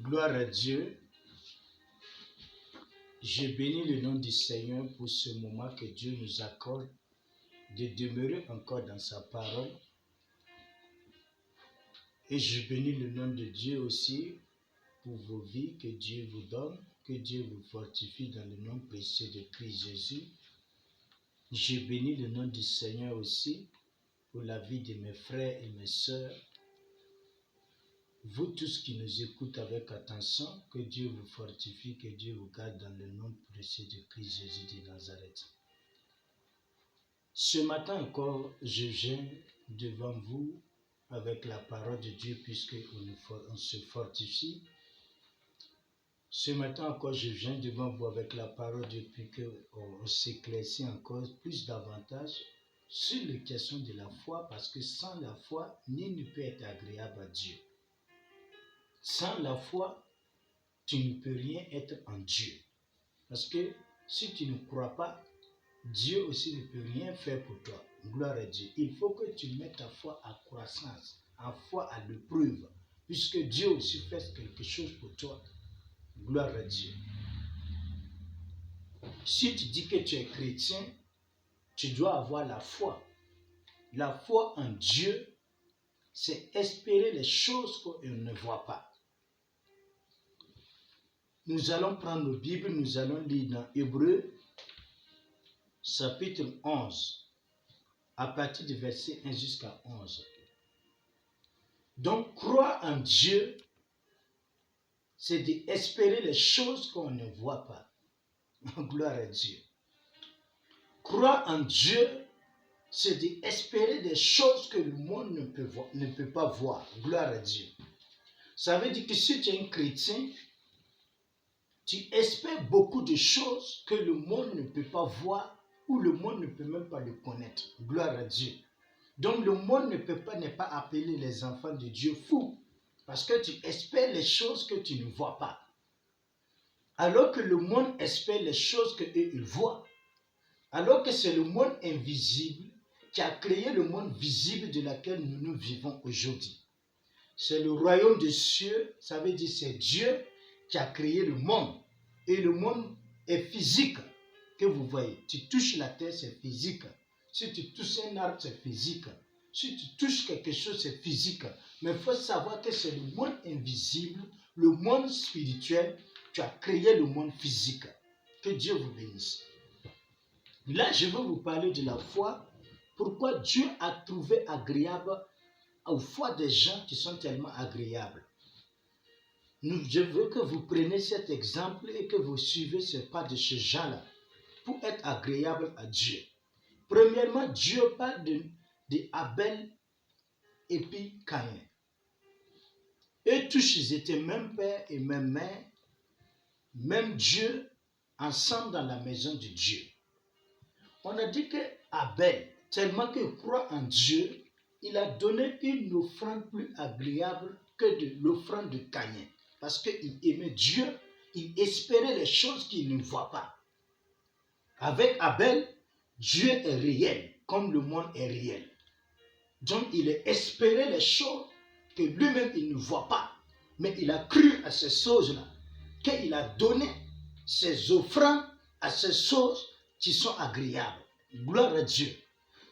Gloire à Dieu. Je bénis le nom du Seigneur pour ce moment que Dieu nous accorde de demeurer encore dans sa parole. Et je bénis le nom de Dieu aussi pour vos vies que Dieu vous donne, que Dieu vous fortifie dans le nom précieux de Christ Jésus. Je bénis le nom du Seigneur aussi pour la vie de mes frères et mes sœurs. Vous tous qui nous écoutez avec attention, que Dieu vous fortifie, que Dieu vous garde dans le nom précieux de Christ Jésus de Nazareth. Ce matin encore, je viens devant vous avec la parole de Dieu puisqu'on se fortifie. Ce matin encore, je viens devant vous avec la parole de Dieu puis qu'on s'éclaircit encore plus davantage sur les questions de la foi parce que sans la foi, nul ne peut être agréable à Dieu. Sans la foi, tu ne peux rien être en Dieu. Parce que si tu ne crois pas, Dieu aussi ne peut rien faire pour toi. Gloire à Dieu. Il faut que tu mettes ta foi à croissance, en foi à l'épreuve, puisque Dieu aussi fait quelque chose pour toi. Gloire à Dieu. Si tu dis que tu es chrétien, tu dois avoir la foi. La foi en Dieu, c'est espérer les choses qu'on ne voit pas. Nous allons prendre nos Bibles, nous allons lire dans Hébreux, chapitre 11, à partir du verset 1 jusqu'à 11. Donc, croire en Dieu, c'est d'espérer les choses qu'on ne voit pas. Gloire à Dieu. Croire en Dieu, c'est d'espérer des choses que le monde ne peut pas voir. Gloire à Dieu. Ça veut dire que si tu es un chrétien, tu espères beaucoup de choses que le monde ne peut pas voir ou le monde ne peut même pas le connaître. Gloire à Dieu. Donc le monde ne peut pas appeler les enfants de Dieu fous parce que tu espères les choses que tu ne vois pas. Alors que le monde espère les choses qu'eux ils voient. Alors que c'est le monde invisible qui a créé le monde visible de laquelle nous vivons aujourd'hui. C'est le royaume des cieux, ça veut dire c'est Dieu qui a créé le monde. Et le monde est physique, que vous voyez. Tu touches la terre, c'est physique. Si tu touches un arbre, c'est physique. Si tu touches quelque chose, c'est physique. Mais il faut savoir que c'est le monde invisible, le monde spirituel. Tu as créé le monde physique. Que Dieu vous bénisse. Là, je veux vous parler de la foi. Pourquoi Dieu a trouvé agréable aux foi des gens qui sont tellement agréables. Je veux que vous preniez cet exemple et que vous suivez ce pas de ces gens-là pour être agréable à Dieu. Premièrement, Dieu parle de Abel et puis Caïn. Eux tous, ils étaient même père et même mère, même Dieu, ensemble dans la maison de Dieu. On a dit que Abel, tellement qu'il croit en Dieu, il a donné une offrande plus agréable que l'offrande de Caïn. Parce qu'il aimait Dieu, il espérait les choses qu'il ne voit pas. Avec Abel, Dieu est réel, comme le monde est réel. Donc il a espéré les choses que lui-même il ne voit pas. Mais il a cru à ces choses-là, qu'il a donné ses offrandes à ces choses qui sont agréables. Gloire à Dieu.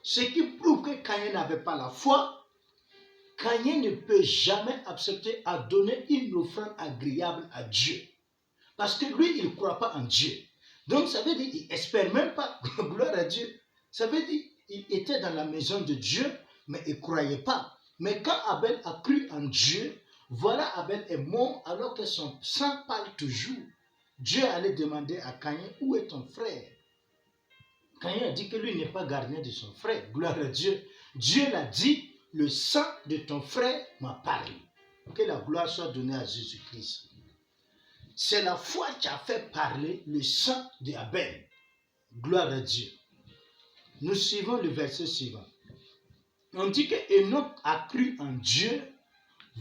Ce qui prouve que Caïn n'avait pas la foi, Caïn ne peut jamais accepter à donner une offrande agréable à Dieu. Parce que lui, il ne croit pas en Dieu. Donc ça veut dire qu'il n'espère même pas, gloire à Dieu. Ça veut dire qu'il était dans la maison de Dieu, mais il ne croyait pas. Mais quand Abel a cru en Dieu, voilà Abel est mort alors que son sang parle toujours. Dieu allait demander à Caïn, où est ton frère? Caïn a dit que lui n'est pas gardien de son frère. Gloire à Dieu. Dieu l'a dit, le sang de ton frère m'a parlé. Que la gloire soit donnée à Jésus-Christ. C'est la foi qui a fait parler le sang d'Abel. Gloire à Dieu. Nous suivons le verset suivant. On dit que Enoch a cru en Dieu.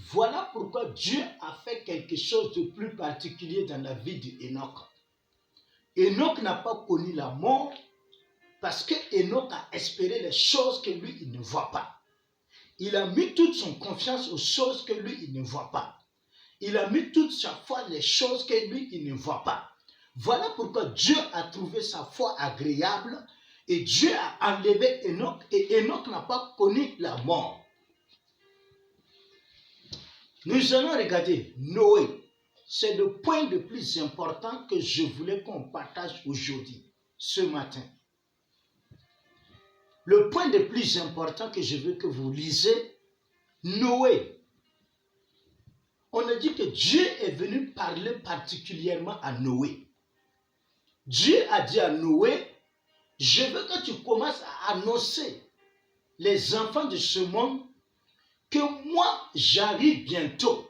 Voilà pourquoi Dieu a fait quelque chose de plus particulier dans la vie d'Enoch. Enoch n'a pas connu la mort parce que Enoch a espéré les choses que lui, il ne voit pas. Il a mis toute son confiance aux choses que lui, il ne voit pas. Il a mis toute sa foi les choses que lui, il ne voit pas. Voilà pourquoi Dieu a trouvé sa foi agréable et Dieu a enlevé Enoch et Enoch n'a pas connu la mort. Nous allons regarder Noé. C'est le point le plus important que je voulais qu'on partage aujourd'hui, ce matin. Le point le plus important que je veux que vous lisez, Noé. On a dit que Dieu est venu parler particulièrement à Noé. Dieu a dit à Noé, je veux que tu commences à annoncer les enfants de ce monde que moi j'arrive bientôt.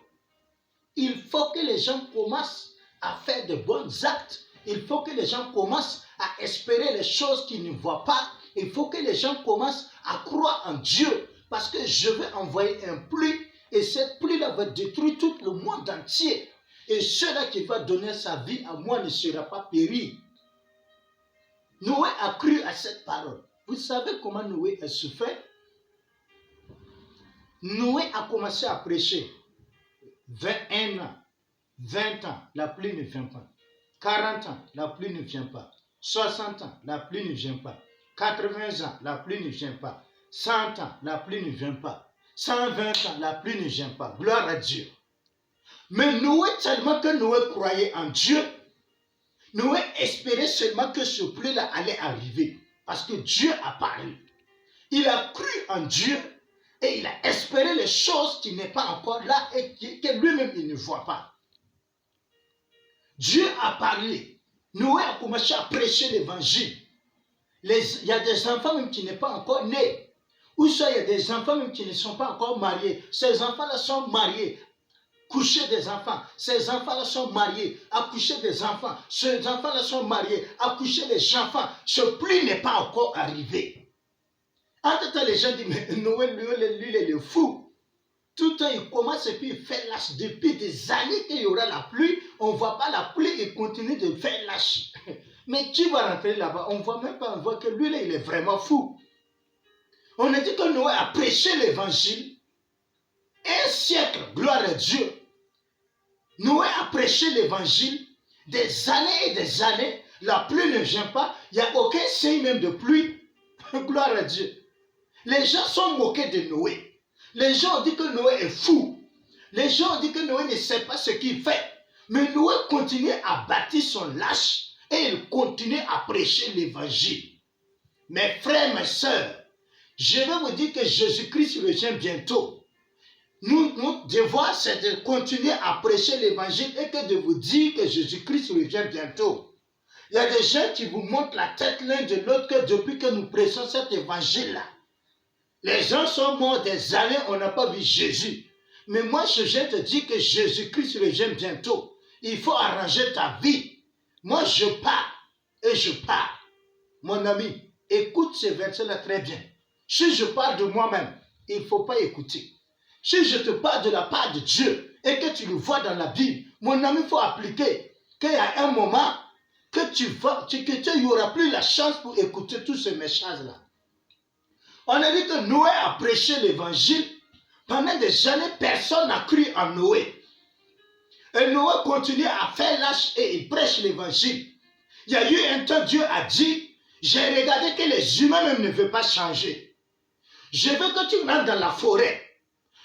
Il faut que les gens commencent à faire de bons actes. Il faut que les gens commencent à espérer les choses qu'ils ne voient pas. Il faut que les gens commencent à croire en Dieu. Parce que je vais envoyer une pluie. Et cette pluie-là va détruire tout le monde entier. Et celui qui va donner sa vie à moi ne sera pas péri. Noé a cru à cette parole. Vous savez comment Noé a souffert? Noé a commencé à prêcher. 21 ans, 20 ans, la pluie ne vient pas. 40 ans, la pluie ne vient pas. 60 ans, la pluie ne vient pas. 80 ans, la pluie ne vient pas. 100 ans, la pluie ne vient pas. 120 ans, la pluie ne vient pas. Gloire à Dieu. Mais Noé, tellement que Noé croyait en Dieu, Noé espérait seulement que ce pluie-là allait arriver. Parce que Dieu a parlé. Il a cru en Dieu et il a espéré les choses qui n'est pas encore là et que lui-même il ne voit pas. Dieu a parlé. Noé a commencé à prêcher l'évangile. Il y a des enfants même qui ne sont pas encore nés. Ou soit il y a des enfants même qui ne sont pas encore mariés. Ces enfants-là sont mariés. Coucher des enfants. Ces enfants-là sont mariés. Accoucher des enfants. Ces enfants-là sont mariés. Accoucher des enfants. Ce pluie n'est pas encore arrivé. Entre-temps, les gens disent, mais Noël, lui, il est le fou. Tout le temps, il commence et puis il fait lâche. Depuis des années qu'il y aura la pluie, on ne voit pas la pluie, il continue de faire lâche. Mais tu vas rentrer là-bas, on ne voit même pas, on voit que lui, là, il est vraiment fou. On a dit que Noé a prêché l'évangile. Un siècle, gloire à Dieu. Noé a prêché l'évangile. Des années et des années, la pluie ne vient pas. Il n'y a aucun signe même de pluie. Gloire à Dieu. Les gens sont moqués de Noé. Les gens ont dit que Noé est fou. Les gens ont dit que Noé ne sait pas ce qu'il fait. Mais Noé continue à bâtir son lâche et il continue à prêcher l'évangile. Mes frères, mes sœurs, je vais vous dire que Jésus-Christ revient bientôt. Notre devoir, c'est de continuer à prêcher l'évangile et que de vous dire que Jésus-Christ revient bientôt. Il y a des gens qui vous montrent la tête l'un de l'autre que depuis que nous prêchons cet évangile-là, les gens sont morts des années, on n'a pas vu Jésus. Mais moi, je viens te dire que Jésus-Christ revient bientôt. Il faut arranger ta vie. Moi, je pars et je pars. Mon ami, écoute ce verset-là très bien. Si je parle de moi-même, il ne faut pas écouter. Si je te parle de la part de Dieu et que tu le vois dans la Bible, mon ami, il faut appliquer qu'il y a un moment que tu n'auras plus la chance pour écouter tous ces messages-là. On a dit que Noé a prêché l'évangile. Pendant des années, personne n'a cru en Noé. Et Noé continue à faire lâche et il prêche l'évangile. Il y a eu un temps, Dieu a dit, j'ai regardé que les humains même ne veulent pas changer. Je veux que tu rentres dans la forêt.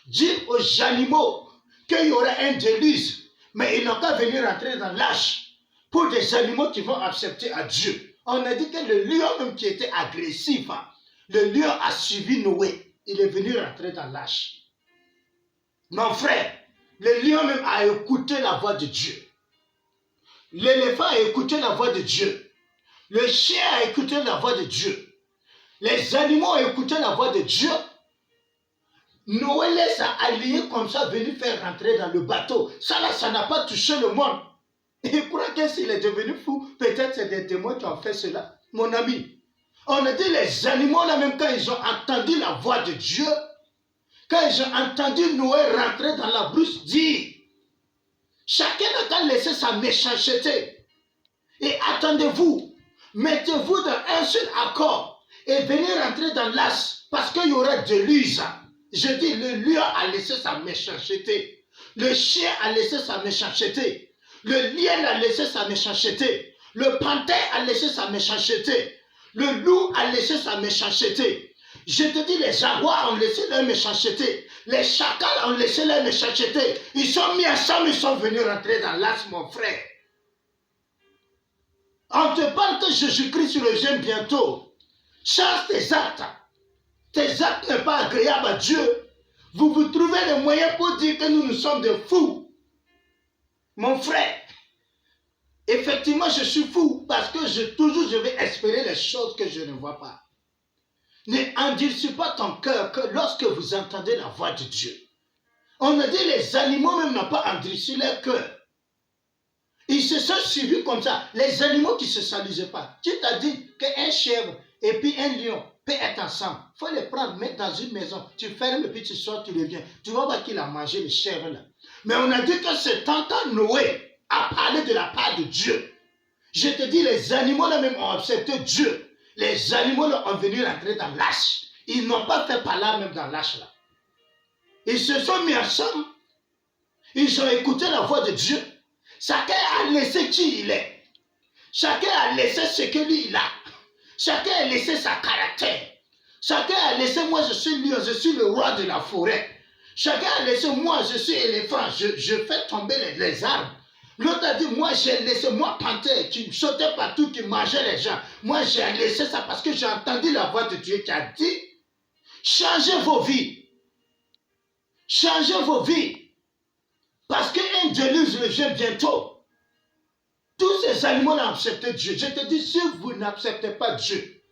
Dis aux animaux qu'il y aura un déluge. Mais ils n'ont qu'à venir rentrer dans l'âge pour des animaux qui vont accepter à Dieu. On a dit que le lion même qui était agressif, le lion a suivi Noé. Il est venu rentrer dans l'âge. Mon frère, le lion même a écouté la voix de Dieu. L'éléphant a écouté la voix de Dieu. Le chien a écouté la voix de Dieu. Les animaux ont écouté la voix de Dieu. Noé les a alliés comme ça, venus faire rentrer dans le bateau. Ça là, ça n'a pas touché le monde. Il croit que s'il est devenu fou, peut-être c'est des démons qui ont fait cela. Mon ami, on a dit les animaux là, même quand ils ont entendu la voix de Dieu, quand ils ont entendu Noé rentrer dans la brousse, dire, chacun n'a qu'à laisser sa méchanceté. Et attendez-vous, mettez-vous dans un seul accord et venez rentrer dans l'as parce qu'il y aura de l'use. Je dis, le lion a laissé sa méchanceté. Le chien a laissé sa méchanceté. Le lion a laissé sa méchanceté. Le panthère a laissé sa méchanceté. Le loup a laissé sa méchanceté. Je te dis, les jaguars ont laissé leur méchanceté. Les chacals ont laissé leur méchanceté. Ils sont mis ensemble, ils sont venus rentrer dans l'as, mon frère. On te parle que Jésus-Christ revient bientôt. Chasse tes actes. Tes actes n'est pas agréable à Dieu. Vous vous trouvez les moyens pour dire que nous sommes des fous. Mon frère, effectivement, je suis fou parce que toujours je vais espérer les choses que je ne vois pas. Ne endurcis pas ton cœur que lorsque vous entendez la voix de Dieu. On a dit les animaux même n'ont pas endurci leur cœur. Ils se sont suivis comme ça. Les animaux qui ne se saluaient pas. Tu t'as dit qu'un chèvre et puis un lion peuvent être ensemble. Il faut les prendre, mettre dans une maison. Tu fermes et puis tu sors, tu reviens. Tu vas voir qu'il a mangé le chèvre là. Mais on a dit que c'est tant Noé a parlé de la part de Dieu. Je te dis, les animaux là même ont accepté Dieu. Les animaux là ont venu rentrer dans l'âche. Ils n'ont pas fait par là même dans l'âche là. Ils se sont mis ensemble. Ils ont écouté la voix de Dieu. Chacun a laissé qui il est. Chacun a laissé ce que lui il a. Chacun a laissé sa caractère. Chacun a laissé, moi je suis lion, je suis le roi de la forêt. Chacun a laissé, moi je suis éléphant, je fais tomber les arbres. L'autre a dit, moi j'ai laissé, moi panthère, qui sautait partout, qui mangeait les gens. Moi j'ai laissé ça parce que j'ai entendu la voix de Dieu qui a dit, changez vos vies. Changez vos vies. Parce qu'un déluge revient bientôt. Tous ces animaux n'ont accepté Dieu. Je te dis, si vous n'acceptez pas Dieu,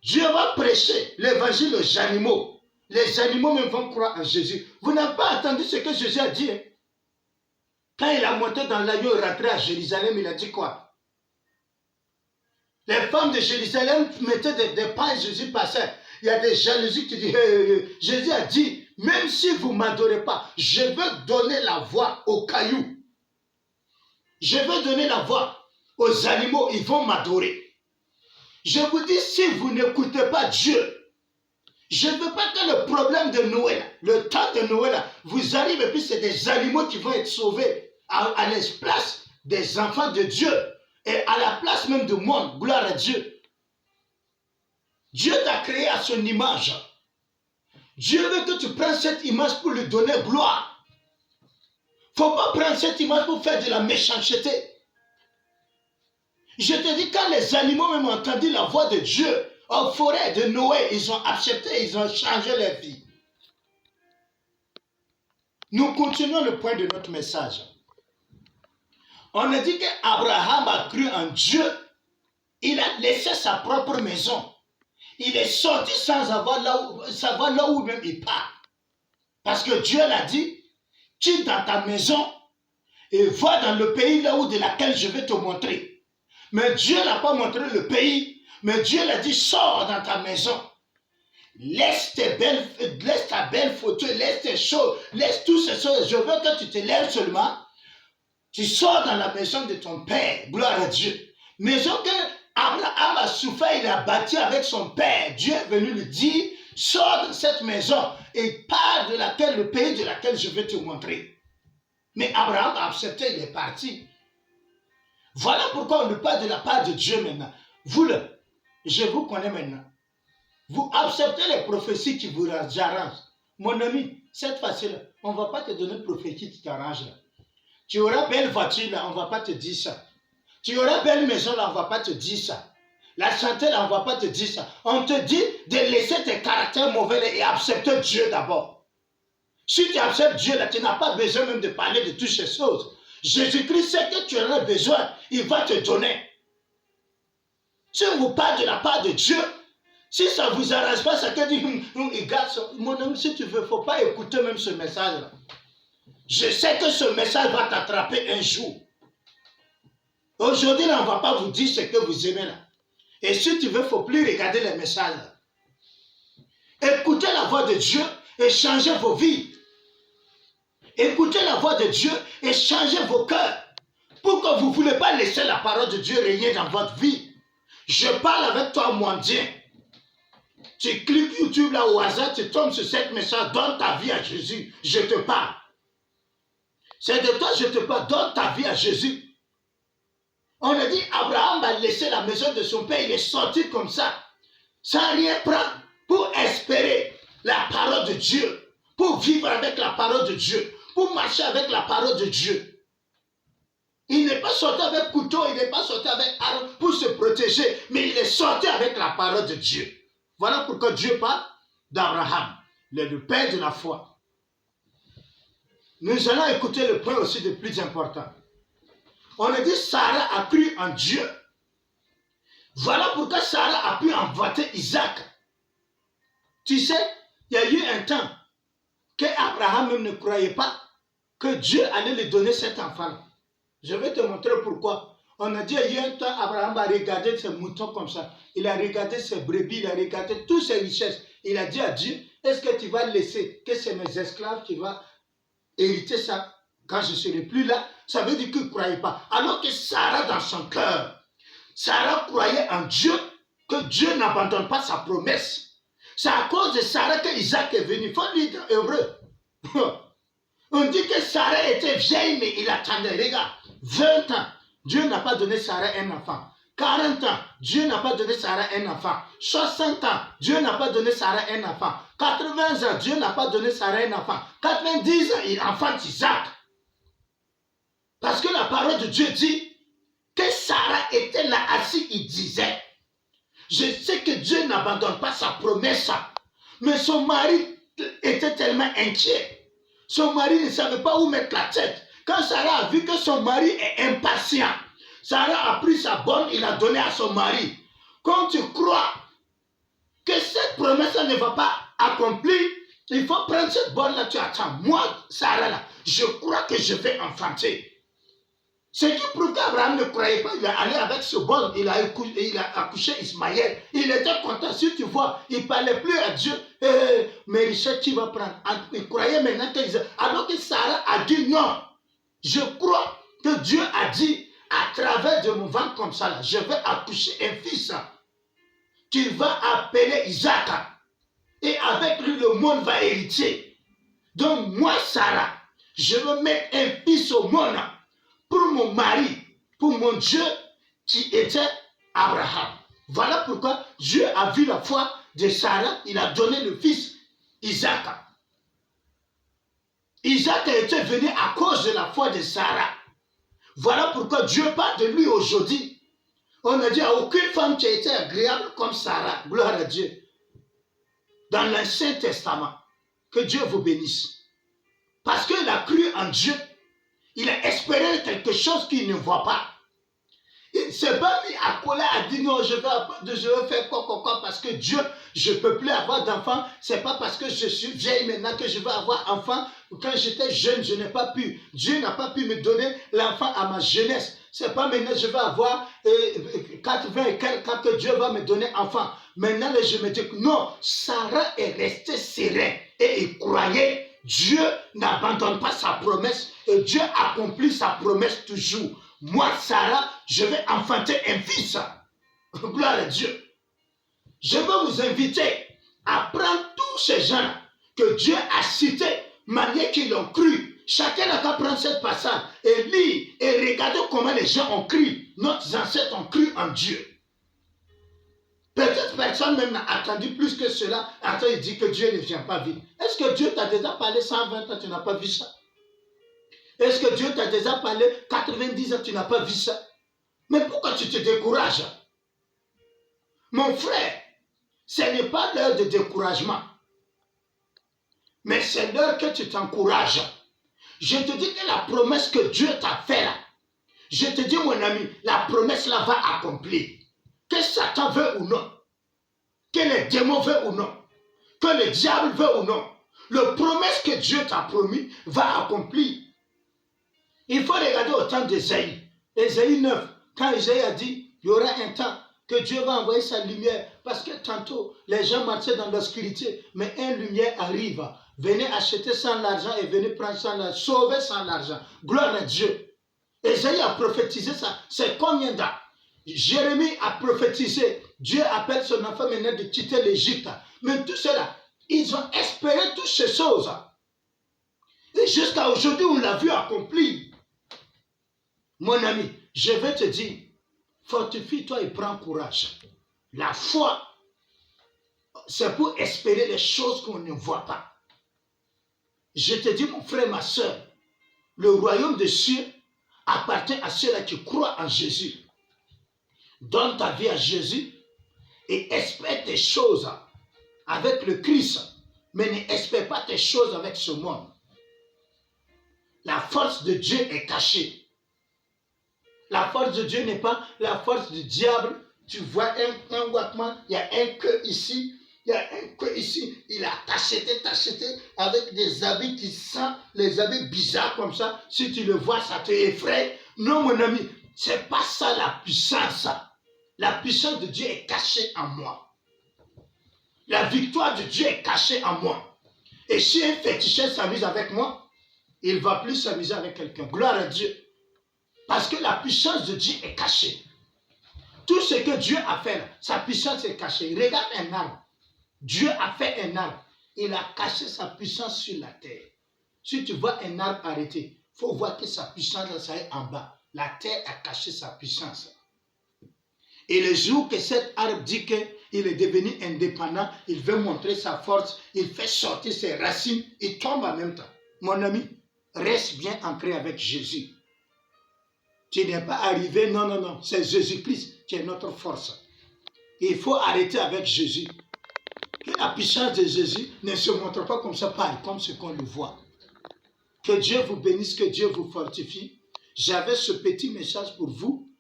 Dieu va prêcher l'évangile aux animaux. Les animaux même vont croire en Jésus. Vous n'avez pas entendu ce que Jésus a dit. Hein? Quand il a monté dans l'agneau et rentré à Jérusalem, il a dit quoi? Les femmes de Jérusalem mettaient des pains et Jésus passait. Il y a des jalousies qui disent, Jésus a dit, même si vous ne m'adorez pas, je veux donner la voix aux cailloux. Je veux donner la voix aux animaux, ils vont m'adorer. Je vous dis, si vous n'écoutez pas Dieu, je ne veux pas que le problème de Noël, le temps de Noël, vous arrive et puis c'est des animaux qui vont être sauvés à la place des enfants de Dieu et à la place même du monde. Gloire à Dieu. Dieu t'a créé à son image. Dieu veut que tu prennes cette image pour lui donner gloire. Il ne faut pas prendre cette image pour faire de la méchanceté. Je te dis, quand les animaux même ont entendu la voix de Dieu, en forêt de Noé, ils ont accepté, ils ont changé leur vie. Nous continuons le point de notre message. On a dit qu'Abraham a cru en Dieu, il a laissé sa propre maison. Il est sorti sans savoir là où même il part. Parce que Dieu l'a dit, quitte dans ta maison et va dans le pays là où de laquelle je vais te montrer. Mais Dieu n'a pas montré le pays, mais Dieu l'a dit, sors dans ta maison. Laisse ta belle photo, laisse tes choses, laisse toutes ces choses. Je veux que tu te lèves seulement. Tu sors dans la maison de ton père, gloire à Dieu. Maison que Abraham a souffert, il a bâti avec son père. Dieu est venu lui dire, sors de cette maison et pars de le pays de laquelle je vais te montrer. Mais Abraham a accepté, il est parti. Voilà pourquoi on ne parle de la part de Dieu maintenant. Vous, je vous connais maintenant. Vous acceptez les prophéties qui vous arrangent. Mon ami, cette fois-ci, on ne va pas te donner une prophétie qui t'arrange. Tu auras belle voiture, là, on ne va pas te dire ça. Tu auras belle maison, là, on ne va pas te dire ça. La santé, là, on ne va pas te dire ça. On te dit de laisser tes caractères mauvais et accepter Dieu d'abord. Si tu acceptes Dieu, là, tu n'as pas besoin même de parler de toutes ces choses. Jésus-Christ sait que tu en as besoin, il va te donner. Si on vous parle de la part de Dieu, si ça ne vous arrange pas, ça te dit, il garde ça. Mon ami, si tu veux, il ne faut pas écouter même ce message-là. Je sais que ce message va t'attraper un jour. Aujourd'hui, on ne va pas vous dire ce que vous aimez là. Et si tu veux, il ne faut plus regarder les messages là. Écoutez la voix de Dieu et changez vos vies. Écoutez la voix de Dieu et changez vos cœurs. Pour que vous ne voulez pas laisser la parole de Dieu régner dans votre vie. Je parle avec toi, mondien. Tu cliques YouTube là au hasard, tu tombes sur cette message, donne ta vie à Jésus. Je te parle. C'est de toi je te parle, donne ta vie à Jésus. On a dit, Abraham a laissé la maison de son père, il est sorti comme ça, sans rien prendre, pour espérer la parole de Dieu, pour vivre avec la parole de Dieu, pour marcher avec la parole de Dieu. Il n'est pas sorti avec couteau, il n'est pas sorti avec arme pour se protéger, mais il est sorti avec la parole de Dieu. Voilà pourquoi Dieu parle d'Abraham, le père de la foi. Nous allons écouter le point aussi le plus important. On a dit Sarah a cru en Dieu. Voilà pourquoi Sarah a pu enfanter Isaac. Tu sais, il y a eu un temps qu'Abraham même ne croyait pas que Dieu allait lui donner cet enfant. Je vais te montrer pourquoi. On a dit, il y a eu un temps, Abraham a regardé ses moutons comme ça. Il a regardé ses brebis, il a regardé toutes ses richesses. Il a dit à Dieu, est-ce que tu vas laisser que c'est mes esclaves qui vont hériter ça quand je ne serai plus là? Ça veut dire qu'il ne croyait pas. Alors que Sarah, dans son cœur, Sarah croyait en Dieu, que Dieu n'abandonne pas sa promesse. C'est à cause de Sarah que Isaac est venu. Il faut lire dans Hébreu. On dit que Sarah était vieille, mais il attendait. Regarde, 20 ans, Dieu n'a pas donné Sarah un enfant. 40 ans, Dieu n'a pas donné Sarah un enfant. 60 ans, Dieu n'a pas donné Sarah un enfant. 80 ans, Dieu n'a pas donné Sarah un enfant. 90 ans, il enfante Isaac. Parce que la parole de Dieu dit que Sarah était là assis, il disait, je sais que Dieu n'abandonne pas sa promesse, mais son mari était tellement inquiet. Son mari ne savait pas où mettre la tête. Quand Sarah a vu que son mari est impatient, Sarah a pris sa bonne, il a donné à son mari. Quand tu crois que cette promesse ne va pas accomplir, il faut prendre cette bonne-là, tu attends. Moi, Sarah, là, je crois que je vais enfanter. Ce qui prouve qu'Abraham ne croyait pas, il est allé avec ce bon, il a accouché Ismaël. Il était content, si tu vois, il ne parlait plus à Dieu. Mes richesses, tu vas prendre. Il croyait maintenant qu'il... Alors que Sarah a dit non. Je crois que Dieu a dit, à travers de mon ventre comme ça, là, je vais accoucher un fils. Tu vas appeler Isaac. Et avec lui, le monde va hériter. Donc moi, Sarah, je veux mettre un fils au monde. Pour mon mari, pour mon Dieu qui était Abraham. Voilà pourquoi Dieu a vu la foi de Sarah, il a donné le fils Isaac. Isaac était venu à cause de la foi de Sarah. Voilà pourquoi Dieu parle de lui aujourd'hui. On a dit à aucune femme qui a été agréable comme Sarah, gloire à Dieu. Dans l'Ancien Testament, que Dieu vous bénisse. Parce qu'il a cru en Dieu. Il a espéré quelque chose qu'il ne voit pas. Il ne s'est pas mis à coller, à dire non, je vais faire quoi, parce que Dieu, je ne peux plus avoir d'enfant. Ce n'est pas parce que je suis vieille maintenant que je vais avoir enfant. Quand j'étais jeune, je n'ai pas pu. Dieu n'a pas pu me donner l'enfant à ma jeunesse. Ce n'est pas maintenant que je vais avoir 80 et quelques quand que Dieu va me donner enfant. Maintenant, je me dis non, Sarah est restée sereine et il croyait. Dieu n'abandonne pas sa promesse et Dieu accomplit sa promesse toujours. Moi, Sarah, je vais enfanter un fils. Gloire à Dieu. Je veux vous inviter à prendre tous ces gens que Dieu a cités, manière qu'ils ont cru. Chacun n'a qu'à prendre cette passage et lire et regarder comment les gens ont cru. Nos ancêtres ont cru en Dieu. Peut-être personne même n'a attendu plus que cela. Attends, il dit que Dieu ne vient pas vite. Est-ce que Dieu t'a déjà parlé 120 ans, tu n'as pas vu ça? Est-ce que Dieu t'a déjà parlé 90 ans, tu n'as pas vu ça? Mais pourquoi tu te décourages? Mon frère, ce n'est pas l'heure de découragement. Mais c'est l'heure que tu t'encourages. Je te dis que la promesse que Dieu t'a faite là, je te dis mon ami, la promesse là va accomplir. Que Satan veut ou non, que les démons veulent ou non, que le diable veut ou non, la promesse que Dieu t'a promis va accomplir. Il faut regarder au temps d'Ésaïe. Ésaïe 9, quand Ésaïe a dit, il y aura un temps que Dieu va envoyer sa lumière, parce que tantôt, les gens marchaient dans l'obscurité, mais une lumière arrive. Venez acheter sans l'argent et venez prendre sans l'argent, sauver sans l'argent. Gloire à Dieu. Ésaïe a prophétisé ça. C'est combien d'ans? Jérémie a prophétisé. Dieu appelle son enfant maintenant de quitter l'Égypte. Mais tout cela, ils ont espéré toutes ces choses. Et jusqu'à aujourd'hui, on l'a vu accomplir. Mon ami, je vais te dire, fortifie-toi et prends courage. La foi, c'est pour espérer les choses qu'on ne voit pas. Je te dis, mon frère, ma soeur, le royaume des cieux appartient à ceux-là qui croient en Jésus. Donne ta vie à Jésus et espère tes choses avec le Christ, mais n'espère pas tes choses avec ce monde. La force de Dieu est cachée. La force de Dieu n'est pas la force du diable. Tu vois un wattement, il y a un queue ici, il y a un queue ici. Il a tacheté avec des habits qui sentent, les habits bizarres comme ça. Si tu le vois, ça te effraie. Non, mon ami, c'est pas ça la puissance. La puissance de Dieu est cachée en moi. La victoire de Dieu est cachée en moi. Et si un féticheur s'amuse avec moi, il ne va plus s'amuser avec quelqu'un. Gloire à Dieu. Parce que la puissance de Dieu est cachée. Tout ce que Dieu a fait, là, sa puissance est cachée. Regarde un arbre. Dieu a fait un arbre. Il a caché sa puissance sur la terre. Si tu vois un arbre arrêté, il faut voir que sa puissance, là, ça est en bas. La terre a caché sa puissance. Et le jour que cet arbre dit qu'il est devenu indépendant, il veut montrer sa force, il fait sortir ses racines, il tombe en même temps. Mon ami, reste bien ancré avec Jésus. Tu n'es pas arrivé, non, c'est Jésus-Christ qui est notre force. Il faut arrêter avec Jésus. Que la puissance de Jésus ne se montre pas comme ça, pareil, comme ce qu'on le voit. Que Dieu vous bénisse, que Dieu vous fortifie. J'avais ce petit message pour vous.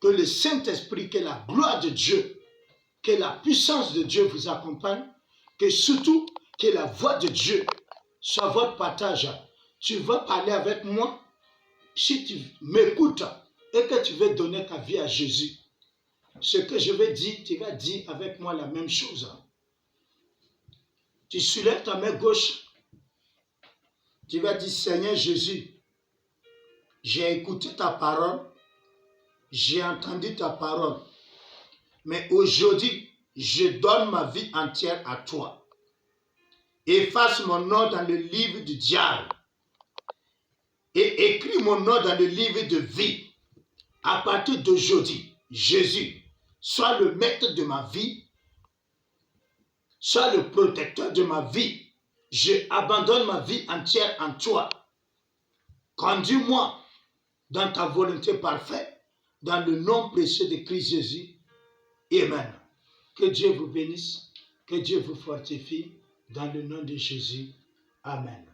Que le Saint-Esprit, que la gloire de Dieu, que la puissance de Dieu vous accompagne. Que surtout, que la voix de Dieu soit votre partage. Tu vas parler avec moi. Si tu m'écoutes et que tu veux donner ta vie à Jésus, ce que je vais dire, tu vas dire avec moi la même chose. Tu soulèves ta main gauche, tu vas dire, Seigneur Jésus, j'ai écouté ta parole, j'ai entendu ta parole, mais aujourd'hui, je donne ma vie entière à toi. Efface mon nom dans le livre du diable et écris mon nom dans le livre de vie. À partir d'aujourd'hui, Jésus, sois le maître de ma vie, sois le protecteur de ma vie. Je abandonne ma vie entière en toi. Conduis-moi dans ta volonté parfaite, dans le nom précieux de Christ Jésus. Amen. Que Dieu vous bénisse, que Dieu vous fortifie, dans le nom de Jésus. Amen.